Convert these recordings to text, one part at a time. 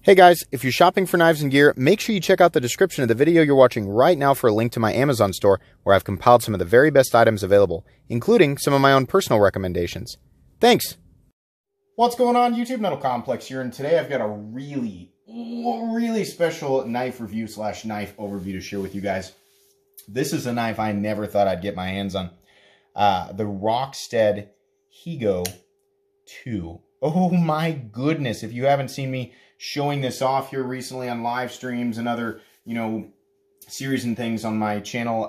Hey guys, if you're shopping for knives and gear, make sure you check out the description of the video you're watching right now for a link to my Amazon store where I've compiled some of the very best items available, including some of my own personal recommendations. Thanks! What's going on, YouTube? Metal Complex here, and today I've got a really special knife review / knife overview to share with you guys. This is a knife I never thought I'd get my hands on. The Rockstead Higo 2. Oh my goodness, if you haven't seen me showing this off here recently on live streams and other, series and things on my channel,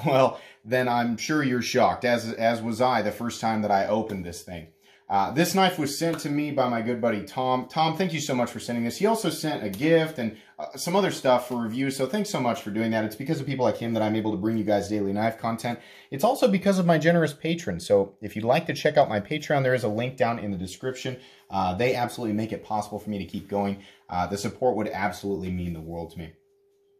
well, then I'm sure you're shocked, as was I the first time that I opened this thing. This knife was sent to me by my good buddy Tom. Tom, thank you so much for sending this. He also sent a gift and some other stuff for review, so thanks so much for doing that. It's because of people like him that I'm able to bring you guys daily knife content. It's also because of my generous patrons, so if you'd like to check out my Patreon, there is a link down in the description. They absolutely make it possible for me to keep going. The support would absolutely mean the world to me.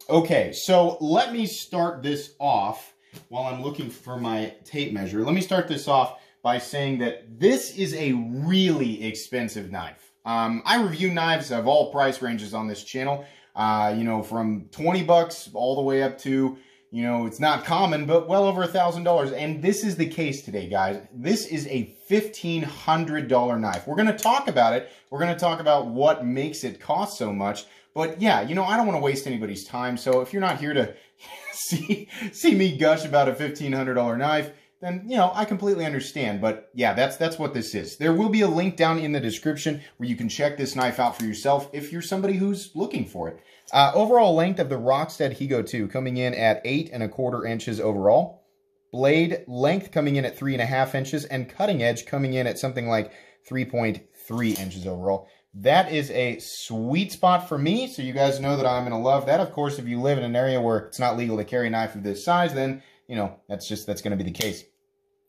Okay, so let me start this off while I'm looking for my tape measure. Let me start this off by saying that this is a really expensive knife. I review knives of all price ranges on this channel, from 20 bucks all the way up to, it's not common, but well over $1,000. And this is the case today, guys. This is a $1,500 knife. We're going to talk about it. We're going to talk about what makes it cost so much. But yeah, I don't want to waste anybody's time. So if you're not here to see me gush about a $1,500 knife, then, I completely understand. But yeah, that's what this is. There will be a link down in the description where you can check this knife out for yourself if you're somebody who's looking for it. Overall length of the Rockstead Higo 2 coming in at 8 1/4 inches overall. Blade length coming in at 3.5 inches, and cutting edge coming in at something like 3.3 inches overall. That is a sweet spot for me, so you guys know that I'm going to love that. Of course, if you live in an area where it's not legal to carry a knife of this size, then, that's going to be the case.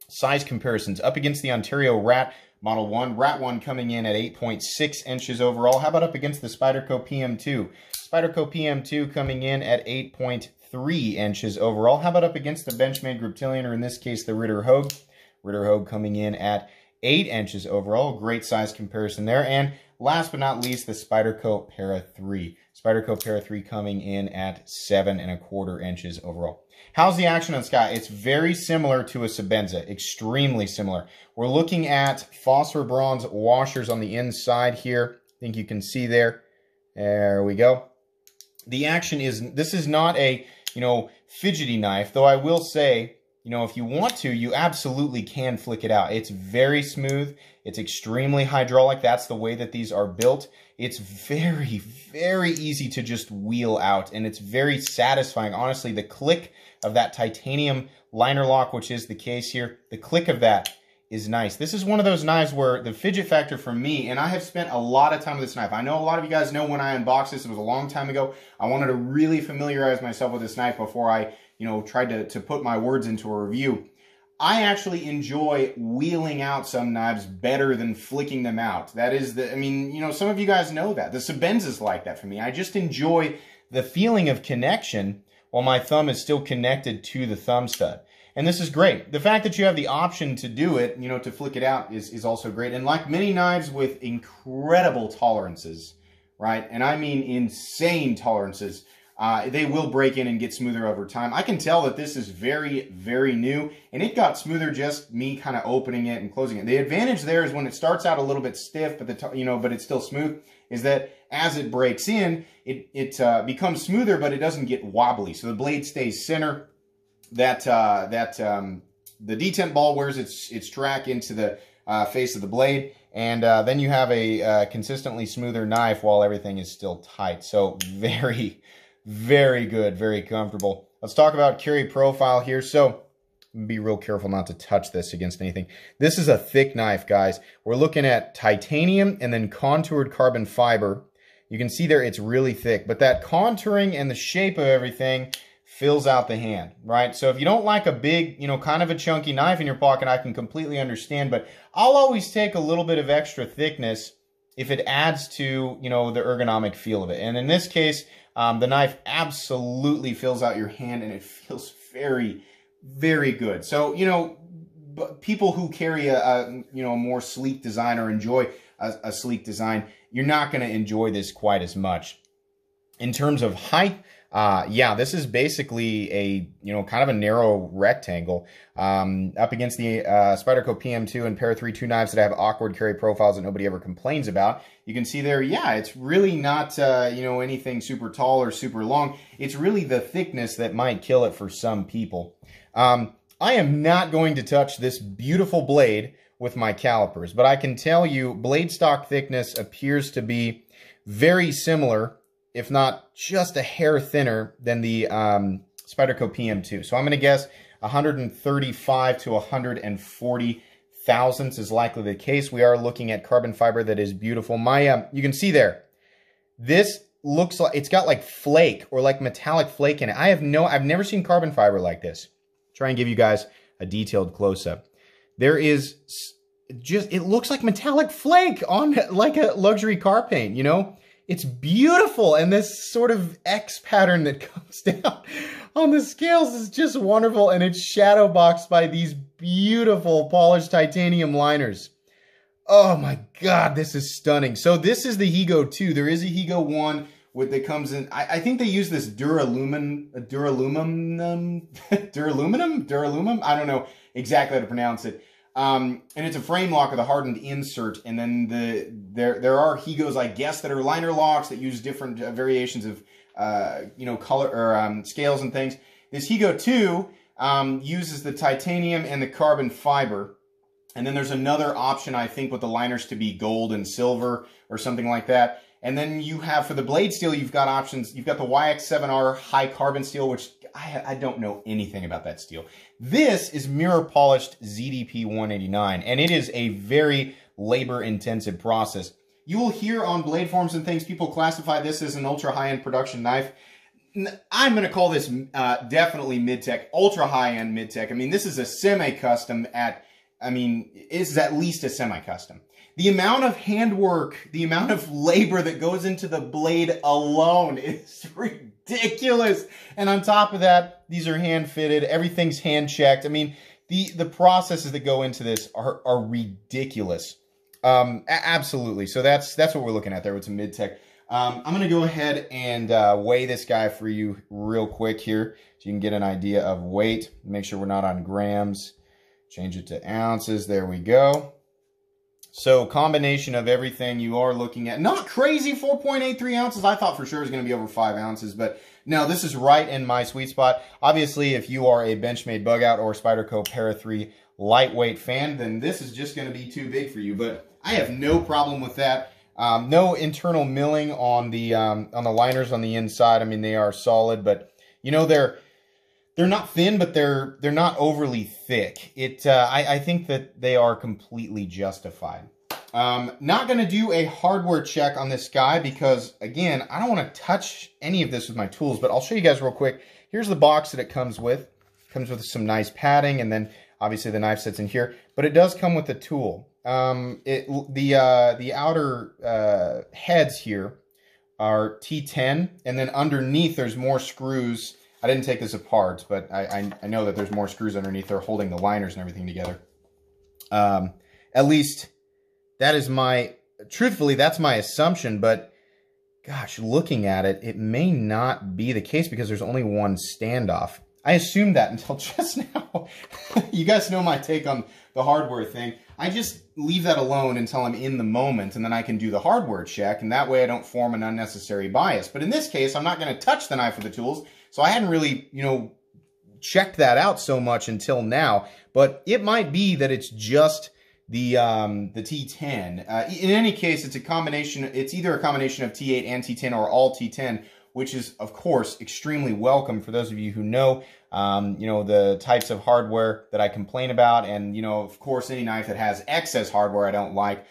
Size comparisons up against the Ontario Rat Model 1. Rat 1 coming in at 8.6 inches overall. How about up against the Spyderco PM2? Spyderco PM2 coming in at 8.3 inches overall. How about up against the Benchmade Griptilian, or in this case, the Ritter Hogue? Ritter Hogue coming in at 8 inches overall. Great size comparison there. And last but not least, the Spyderco Para 3. Spyderco Para 3 coming in at 7 1/4 inches overall. How's the action on this guy? It's very similar to a Sebenza, extremely similar. We're looking at phosphor bronze washers on the inside here. I think you can see there. There we go. The action this is not a, fidgety knife, though I will say, if you want to, you absolutely can flick it out. It's very smooth. It's extremely hydraulic. That's the way that these are built. It's very, very easy to just wheel out, and it's very satisfying. Honestly, the click of that titanium liner lock, which is the case here, the click of that is nice. This is one of those knives where the fidget factor for me, and I have spent a lot of time with this knife. I know a lot of you guys know when I unboxed this, it was a long time ago. I wanted to really familiarize myself with this knife before I, tried to put my words into a review. I actually enjoy wheeling out some knives better than flicking them out. That is some of you guys know that. The Sebenza's like that for me. I just enjoy the feeling of connection while my thumb is still connected to the thumb stud. And this is great. The fact that you have the option to do it, to flick it out is also great. And like many knives with incredible tolerances, right? And I mean insane tolerances, they will break in and get smoother over time. I can tell that this is very, very new, and it got smoother just me kind of opening it and closing it. The advantage there is when it starts out a little bit stiff, but but it's still smooth, is that as it breaks in, it becomes smoother, but it doesn't get wobbly. So the blade stays center. The detent ball wears its track into the face of the blade, and then you have a consistently smoother knife while everything is still tight. So very, very good, very comfortable. Let's talk about carry profile here. So be real careful not to touch this against anything. This is a thick knife, guys. We're looking at titanium and then contoured carbon fiber. You can see there it's really thick, but that contouring and the shape of everything fills out the hand, right? So if you don't like a big, kind of a chunky knife in your pocket, I can completely understand, but I'll always take a little bit of extra thickness if it adds to, the ergonomic feel of it. And in this case, the knife absolutely fills out your hand, and it feels very, very good. So, people who carry a more sleek design or enjoy a sleek design, you're not going to enjoy this quite as much. In terms of height, yeah, this is basically a, kind of a narrow rectangle up against the Spyderco PM2 and Para 3 2 knives that have awkward carry profiles that nobody ever complains about. You can see there, yeah, it's really not, anything super tall or super long. It's really the thickness that might kill it for some people. I am not going to touch this beautiful blade with my calipers, but I can tell you blade stock thickness appears to be very similar, if not just a hair thinner than the Spyderco PM2. So I'm going to guess 135 to 140 thousandths is likely the case. We are looking at carbon fiber that is beautiful. You can see there, this looks like it's got like flake or like metallic flake in it. I've never seen carbon fiber like this. Try and give you guys a detailed close-up. There is it looks like metallic flake on like a luxury car paint, It's beautiful, and this sort of X pattern that comes down on the scales is just wonderful, and it's shadow boxed by these beautiful polished titanium liners. Oh my God, this is stunning. So this is the Higo 2. There is a Higo 1 that comes in. I think they use this duralumin. I don't know exactly how to pronounce it. And it's a frame lock with a hardened insert, and then there are Higos, I guess, that are liner locks that use different variations of color or scales and things. This Higo 2 uses the titanium and the carbon fiber, and then there's another option, I think, with the liners to be gold and silver or something like that. And then you have, for the blade steel, you've got options. You've got the YX7R high carbon steel, which I don't know anything about that steel. This is mirror polished ZDP 189, and it is a very labor intensive process. You will hear on blade forums and things, people classify this as an ultra high-end production knife. I'm going to call this definitely mid-tech, ultra high-end mid-tech. I mean, this is a semi-custom it's at least a semi-custom. The amount of handwork, the amount of labor that goes into the blade alone is ridiculous. And on top of that, these are hand-fitted. Everything's hand-checked. I mean, the processes that go into this are ridiculous. Absolutely. So that's what we're looking at there with some mid-tech. I'm going to go ahead and weigh this guy for you real quick here so you can get an idea of weight. Make sure we're not on grams. Change it to ounces. There we go. So combination of everything, you are looking at not crazy 4.83 ounces. I thought for sure it was going to be over 5 ounces, but no, this is right in my sweet spot. Obviously, if you are a Benchmade Bug Out or Spyderco Para 3 lightweight fan, then this is just going to be too big for you. But I have no problem with that. No internal milling on the liners on the inside. I mean, they are solid, but they're not thin, but they're not overly thick. I think that they are completely justified. Not going to do a hardware check on this guy because, again, I don't want to touch any of this with my tools, but I'll show you guys real quick. Here's the box that it comes with. It comes with some nice padding, and then obviously the knife sits in here, but it does come with a tool. The outer heads here are T10, and then underneath there's more screws. I didn't take this apart, but I know that there's more screws underneath there holding the liners and everything together. At least that is truthfully, that's my assumption, but gosh, looking at it, it may not be the case because there's only one standoff. I assumed that until just now. You guys know my take on the hardware thing. I just leave that alone until I'm in the moment, and then I can do the hardware check, and that way I don't form an unnecessary bias. But in this case, I'm not going to touch the knife with the tools, so I hadn't really, checked that out so much until now. But it might be that it's just the T10. In any case, it's a combination. It's either a combination of T8 and T10 or all T10, which is, of course, extremely welcome for those of you who know, the types of hardware that I complain about. And, of course, any knife that has excess hardware I don't like.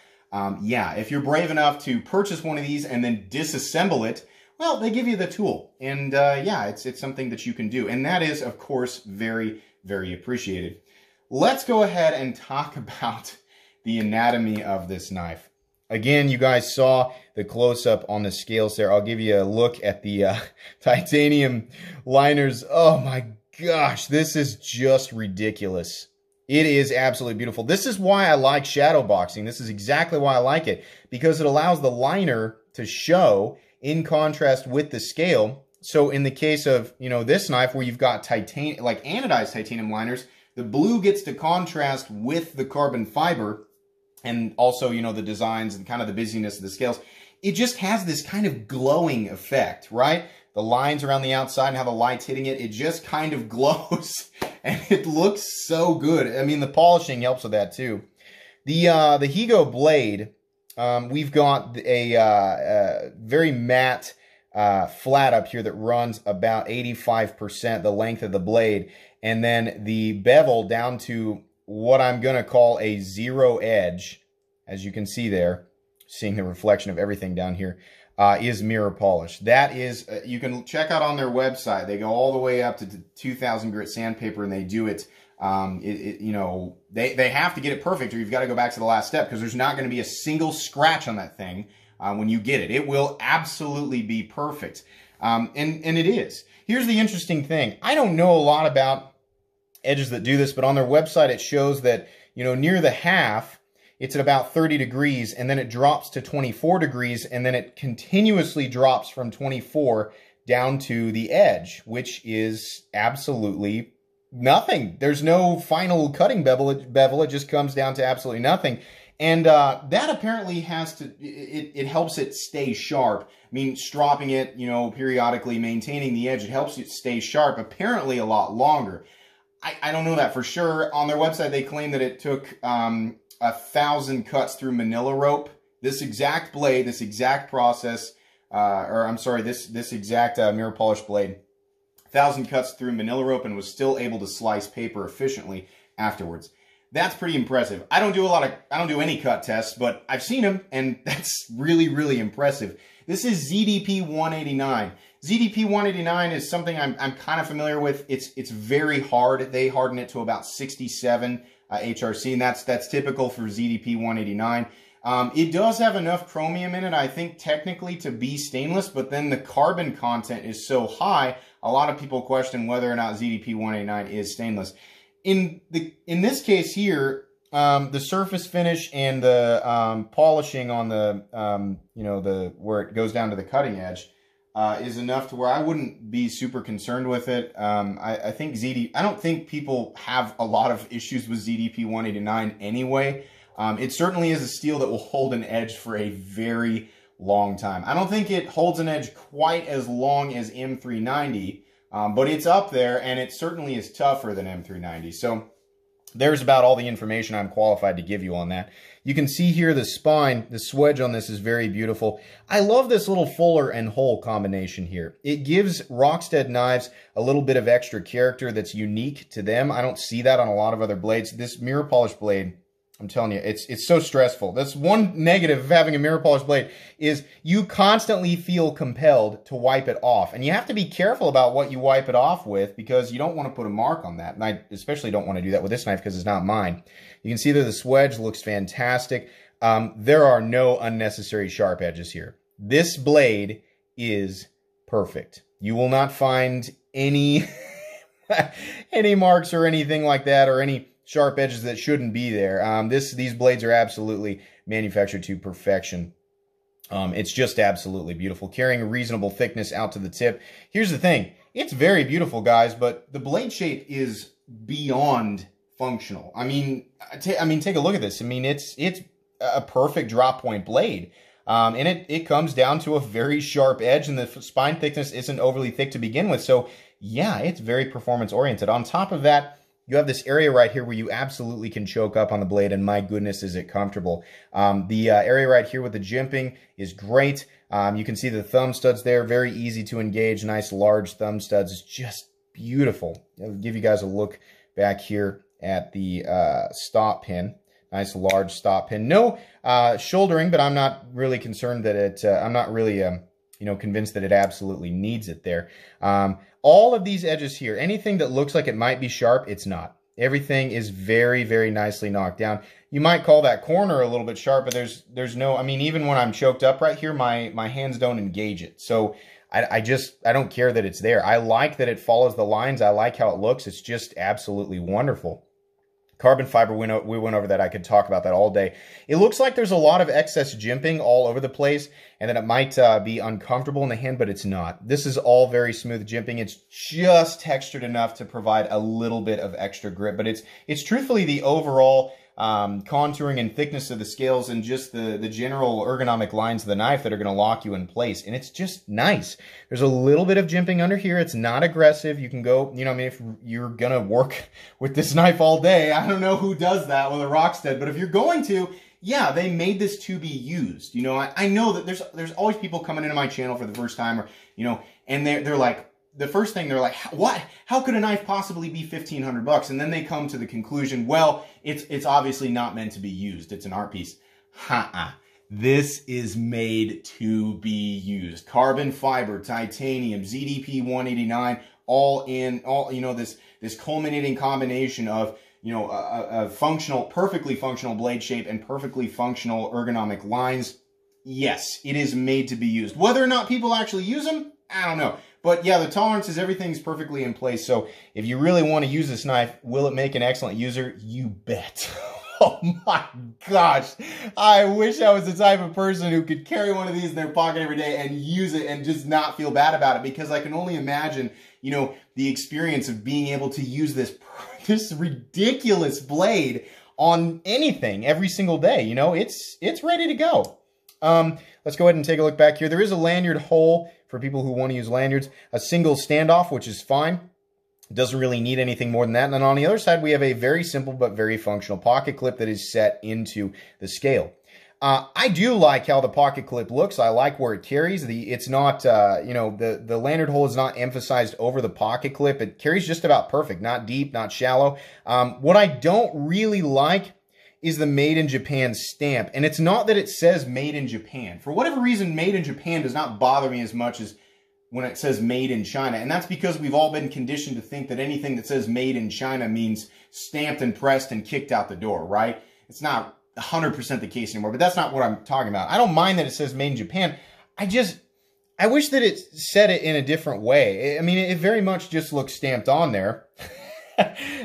Yeah, if you're brave enough to purchase one of these and then disassemble it, well, they give you the tool. And, yeah, it's something that you can do. And that is, of course, very, very appreciated. Let's go ahead and talk about the anatomy of this knife. Again, you guys saw the close-up on the scales there. I'll give you a look at the titanium liners. Oh my gosh, this is just ridiculous. It is absolutely beautiful. This is why I like shadow boxing. This is exactly why I like it, because it allows the liner to show in contrast with the scale. So in the case of, you know, this knife where you've got titanium, like anodized titanium liners, the blue gets to contrast with the carbon fiber and also, you know, the designs and kind of the busyness of the scales. It just has this kind of glowing effect, right? The lines around the outside and how the light's hitting it, it just kind of glows. And it looks so good. I mean, the polishing helps with that too. The Higo blade, we've got a very matte flat up here that runs about 85% the length of the blade. And then the bevel down to what I'm going to call a zero edge, as you can see there, seeing the reflection of everything down here, is mirror polish. That is, you can check out on their website. They go all the way up to 2000 grit sandpaper, and they do it. You know, they have to get it perfect, or you've got to go back to the last step, because there's not going to be a single scratch on that thing when you get it. It will absolutely be perfect, and it is. Here's the interesting thing. I don't know a lot about edges that do this, but on their website it shows that, you know, near the half, it's at about 30 degrees, and then it drops to 24 degrees, and then it continuously drops from 24 down to the edge, which is absolutely nothing. There's no final cutting bevel. It just comes down to absolutely nothing. And that apparently has to, it helps it stay sharp. I mean, stropping it, you know, periodically, maintaining the edge, it helps it stay sharp, apparently a lot longer. I don't know that for sure. On their website, they claim that it took 1,000 cuts through manila rope. This exact blade, this exact process, or I'm sorry, this exact mirror polish blade, 1,000 cuts through manila rope, and was still able to slice paper efficiently afterwards. That's pretty impressive. I don't do any cut tests, but I've seen them, and that's really, really impressive. This is ZDP 189. ZDP 189 is something I'm kind of familiar with. It's very hard. They harden it to about 67 HRC, and that's typical for ZDP 189. It does have enough chromium in it, I think, technically to be stainless, but then the carbon content is so high, a lot of people question whether or not ZDP 189 is stainless. In this case here, the surface finish and the polishing on the you know, where it goes down to the cutting edge is enough to where I wouldn't be super concerned with it. I think I don't think people have a lot of issues with ZDP 189 anyway. It certainly is a steel that will hold an edge for a very long time. I don't think it holds an edge quite as long as M390, but it's up there, and it certainly is tougher than M390. So there's about all the information I'm qualified to give you on that. You can see here the spine, the swedge on this is very beautiful. I love this little fuller and hole combination here. It gives Rockstead knives a little bit of extra character that's unique to them. I don't see that on a lot of other blades. This mirror polish blade, I'm telling you, it's so stressful. That's one negative of having a mirror polish blade, is you constantly feel compelled to wipe it off. And you have to be careful about what you wipe it off with, because you don't want to put a mark on that. And I especially don't want to do that with this knife because it's not mine. You can see that the swedge looks fantastic. There are no unnecessary sharp edges here. This blade is perfect. You will not find any, any marks or anything like that, or any sharp edges that shouldn't be there. These blades are absolutely manufactured to perfection. It's just absolutely beautiful, carrying a reasonable thickness out to the tip. Here's the thing. It's very beautiful, guys, but the blade shape is beyond functional. I mean, take a look at this. I mean, it's a perfect drop point blade. And it comes down to a very sharp edge, and the spine thickness isn't overly thick to begin with. So yeah, it's very performance oriented. On top of that, you have this area right here where you absolutely can choke up on the blade, and my goodness, is it comfortable. The area right here with the jimping is great. You can see the thumb studs there, very easy to engage, nice large thumb studs. It's just beautiful. I'll give you guys a look back here at the stop pin. Nice large stop pin. No shouldering, but I'm not really concerned that it, I'm not really you know, convinced that it absolutely needs it there. All of these edges here, anything that looks like it might be sharp, it's not. Everything is very, very nicely knocked down. You might call that corner a little bit sharp, but there's no, I mean, even when I'm choked up right here, my hands don't engage it. So I don't care that it's there. I like that it follows the lines. I like how it looks. It's just absolutely wonderful. Carbon fiber, we went over that. I could talk about that all day. It looks like there's a lot of excess jimping all over the place, and that it might be uncomfortable in the hand, but it's not. This is all very smooth jimping. It's just textured enough to provide a little bit of extra grip, but it's truthfully the overall contouring and thickness of the scales and just the general ergonomic lines of the knife that are going to lock you in place. And it's just nice. There's a little bit of jimping under here. It's not aggressive. You can go, you know, I mean, if you're going to work with this knife all day, I don't know who does that with a Rockstead, but if you're going to, yeah, they made this to be used. You know, I know that there's always people coming into my channel for the first time, or, you know, and they're like, the first thing they're like, what? How could a knife possibly be $1,500? And then they come to the conclusion, well, it's obviously not meant to be used. It's an art piece. This is made to be used. Carbon fiber, titanium, ZDP 189, you know, this culminating combination of, you know, a functional, perfectly functional blade shape and perfectly functional ergonomic lines. Yes, it is made to be used. Whether or not people actually use them, I don't know. But yeah, the tolerances, everything's perfectly in place. So if you really want to use this knife, will it make an excellent user? You bet. Oh my gosh. I wish I was the type of person who could carry one of these in their pocket every day and use it and just not feel bad about it, because I can only imagine, you know, the experience of being able to use this ridiculous blade on anything every single day. You know, it's ready to go. Let's go ahead and take a look back here. There is a lanyard hole for people who want to use lanyards. A single standoff, which is fine. It doesn't really need anything more than that. And then on the other side, we have a very simple but very functional pocket clip that is set into the scale. I do like how the pocket clip looks. I like where it carries. It's not, you know, the lanyard hole is not emphasized over the pocket clip. It carries just about perfect, not deep, not shallow. What I don't really like is the Made in Japan stamp. And it's not that it says Made in Japan. For whatever reason, Made in Japan does not bother me as much as when it says Made in China. And that's because we've all been conditioned to think that anything that says Made in China means stamped and pressed and kicked out the door, right? It's not 100% the case anymore, but that's not what I'm talking about. I don't mind that it says Made in Japan. I wish that it said it in a different way. I mean, it very much just looks stamped on there.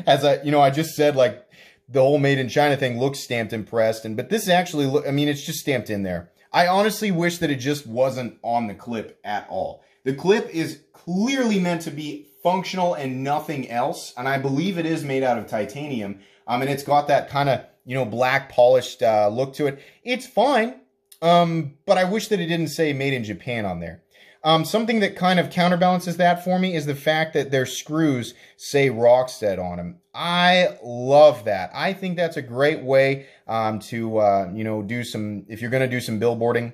As I just said, like, the whole Made in China thing looks stamped and pressed, but this actually, I mean, it's just stamped in there. I honestly wish that it just wasn't on the clip at all. The clip is clearly meant to be functional and nothing else, and I believe it is made out of titanium, and it's got that kind of, you know, black polished look to it. It's fine, but I wish that it didn't say Made in Japan on there. Something that kind of counterbalances that for me is the fact that their screws say Rockstead on them. I love that. I think that's a great way to, you know, do some, if you're going to do some billboarding.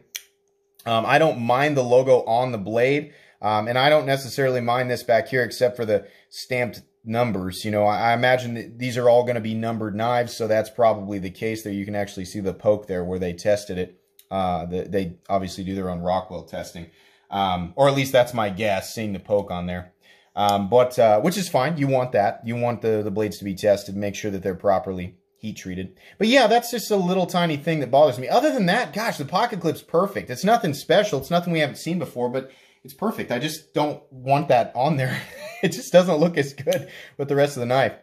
I don't mind the logo on the blade, and I don't necessarily mind this back here except for the stamped numbers. You know, I imagine that these are all going to be numbered knives, so that's probably the case there. You can actually see the poke there where they tested it. They obviously do their own Rockwell testing. Or at least that's my guess, seeing the poke on there. Which is fine. You want that. You want the blades to be tested, make sure that they're properly heat treated. But yeah, that's just a little tiny thing that bothers me. Other than that, gosh, the pocket clip's perfect. It's nothing special. It's nothing we haven't seen before, but it's perfect. I just don't want that on there. It just doesn't look as good with the rest of the knife.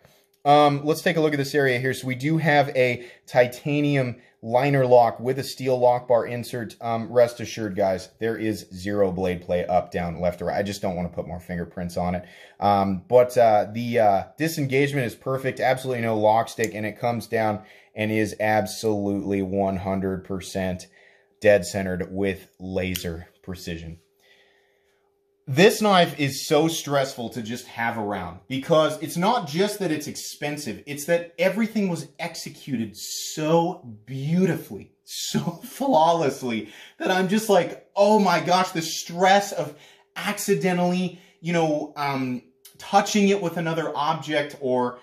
Let's take a look at this area here. So we do have a titanium liner lock with a steel lock bar insert. Rest assured, guys, there is zero blade play up, down, left, or right. I just don't want to put more fingerprints on it. But the disengagement is perfect. Absolutely no lock stick, and it comes down and is absolutely 100% dead centered with laser precision. This knife is so stressful to just have around because it's not just that it's expensive, it's that everything was executed so beautifully, so flawlessly that I'm just like, oh my gosh, the stress of accidentally, you know, touching it with another object or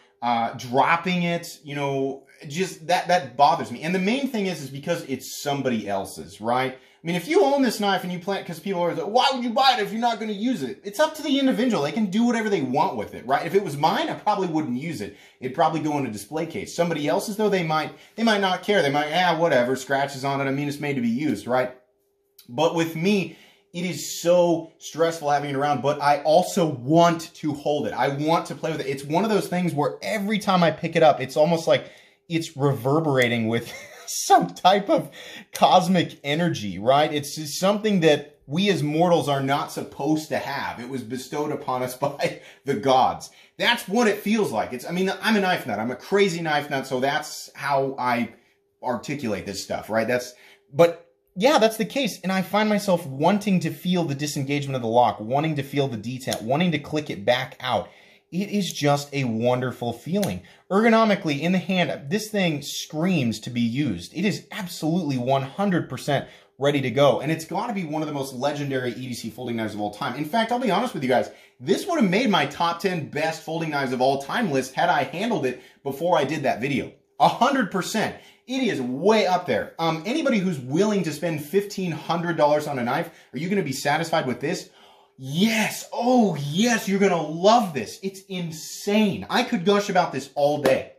dropping it, you know, just that bothers me. And the main thing is because it's somebody else's, right? I mean, if you own this knife and you plan, because people are like, why would you buy it if you're not going to use it? It's up to the individual. They can do whatever they want with it, right? If it was mine, I probably wouldn't use it. It'd probably go in a display case. Somebody else's, though, they might not care. They might, whatever, scratches on it. I mean, it's made to be used, right? But with me, it is so stressful having it around, but I also want to hold it. I want to play with it. It's one of those things where every time I pick it up, it's almost like it's reverberating with some type of cosmic energy, right? It's just something that we as mortals are not supposed to have. It was bestowed upon us by the gods. That's what it feels like. I mean, I'm a knife nut. I'm a crazy knife nut, so that's how I articulate this stuff, right? But yeah, that's the case. And I find myself wanting to feel the disengagement of the lock, wanting to feel the detent, wanting to click it back out. It is just a wonderful feeling. Ergonomically, in the hand, this thing screams to be used. It is absolutely 100% ready to go. And it's got to be one of the most legendary EDC folding knives of all time. In fact, I'll be honest with you guys, this would have made my top 10 best folding knives of all time list had I handled it before I did that video. 100%. It is way up there. Anybody who's willing to spend $1,500 on a knife, are you going to be satisfied with this? Yes. Oh, yes. You're going to love this. It's insane. I could gush about this all day.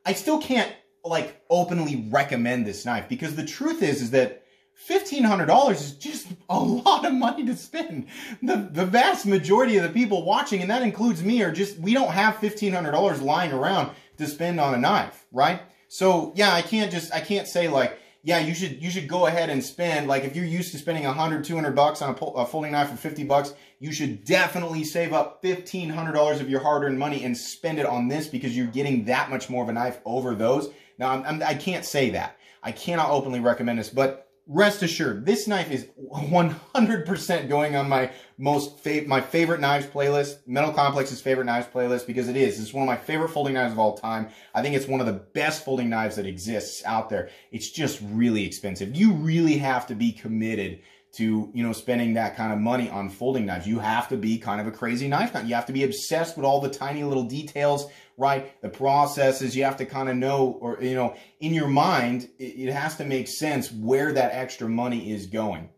I still can't like openly recommend this knife because the truth is that $1,500 is just a lot of money to spend. The vast majority of the people watching, and that includes me, we don't have $1,500 lying around to spend on a knife, right? So yeah, I can't say like, yeah, you should go ahead and spend, like if you're used to spending $100, $200 on a folding knife for 50 bucks, you should definitely save up $1,500 of your hard-earned money and spend it on this because you're getting that much more of a knife over those. Now, I can't say that. I cannot openly recommend this, but rest assured, this knife is 100% going on my favorite knives playlist, Metal Complex's favorite knives playlist, because it is. It's one of my favorite folding knives of all time. I think it's one of the best folding knives that exists out there. It's just really expensive. You really have to be committed to, you know, spending that kind of money on folding knives. You have to be kind of a crazy knife nut. You have to be obsessed with all the tiny little details, right? The processes, you have to kind of know, or, you know, in your mind, it has to make sense where that extra money is going.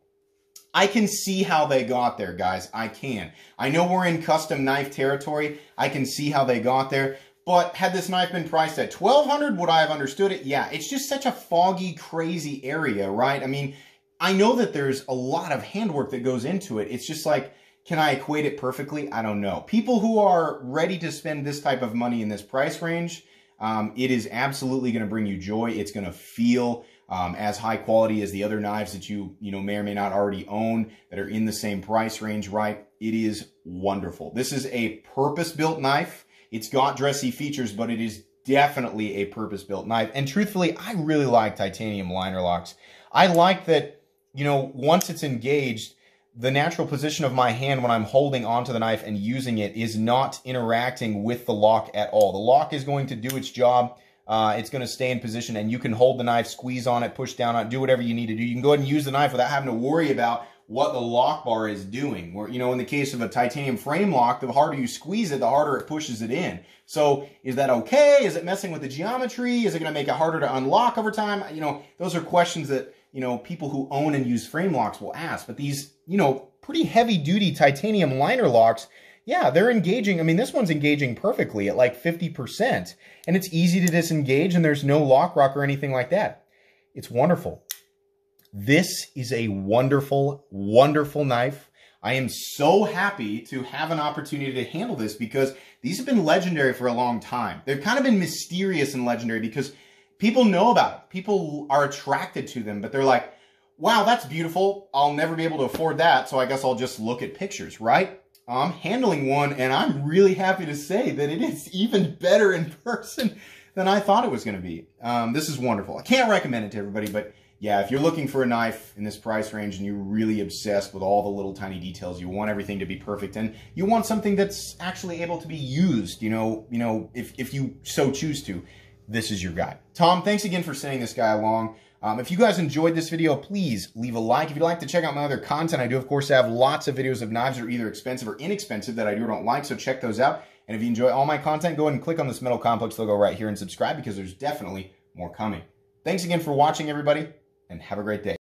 I can see how they got there, guys. I can. I know we're in custom knife territory. I can see how they got there. But had this knife been priced at $1,200, would I have understood it? Yeah, it's just such a foggy, crazy area, right? I mean, I know that there's a lot of handwork that goes into it. It's just like, can I equate it perfectly? I don't know. People who are ready to spend this type of money in this price range, it is absolutely going to bring you joy. It's going to feel as high quality as the other knives that you may or may not already own that are in the same price range, right? It is wonderful. This is a purpose-built knife. It's got dressy features, but it is definitely a purpose-built knife. And truthfully, I really like titanium liner locks. I like that, you know, once it's engaged, the natural position of my hand when I'm holding onto the knife and using it is not interacting with the lock at all. The lock is going to do its job. It's going to stay in position, and you can hold the knife, squeeze on it, push down on it, do whatever you need to do. You can go ahead and use the knife without having to worry about what the lock bar is doing. Where, you know, in the case of a titanium frame lock, the harder you squeeze it, the harder it pushes it in. So is that okay? Is it messing with the geometry? Is it going to make it harder to unlock over time? You know, those are questions that, you know, people who own and use frame locks will ask. But these, you know, pretty heavy duty titanium liner locks, yeah, they're engaging. I mean, this one's engaging perfectly at like 50%, and it's easy to disengage, and there's no lock rock or anything like that. It's wonderful. This is a wonderful, wonderful knife. I am so happy to have an opportunity to handle this because these have been legendary for a long time. They've kind of been mysterious and legendary because people know about it. People are attracted to them, but they're like, wow, that's beautiful. I'll never be able to afford that, so I guess I'll just look at pictures, right? I'm handling one, and I'm really happy to say that it is even better in person than I thought it was going to be. This is wonderful. I can't recommend it to everybody, but yeah, if you're looking for a knife in this price range and you're really obsessed with all the little tiny details, you want everything to be perfect, and you want something that's actually able to be used, if you so choose to, this is your guy. Tom, thanks again for sending this guy along. If you guys enjoyed this video, please leave a like. If you'd like to check out my other content, I do, of course, have lots of videos of knives that are either expensive or inexpensive that I do or don't like, so check those out. And if you enjoy all my content, go ahead and click on this Metal Complex logo right here and subscribe because there's definitely more coming. Thanks again for watching, everybody, and have a great day.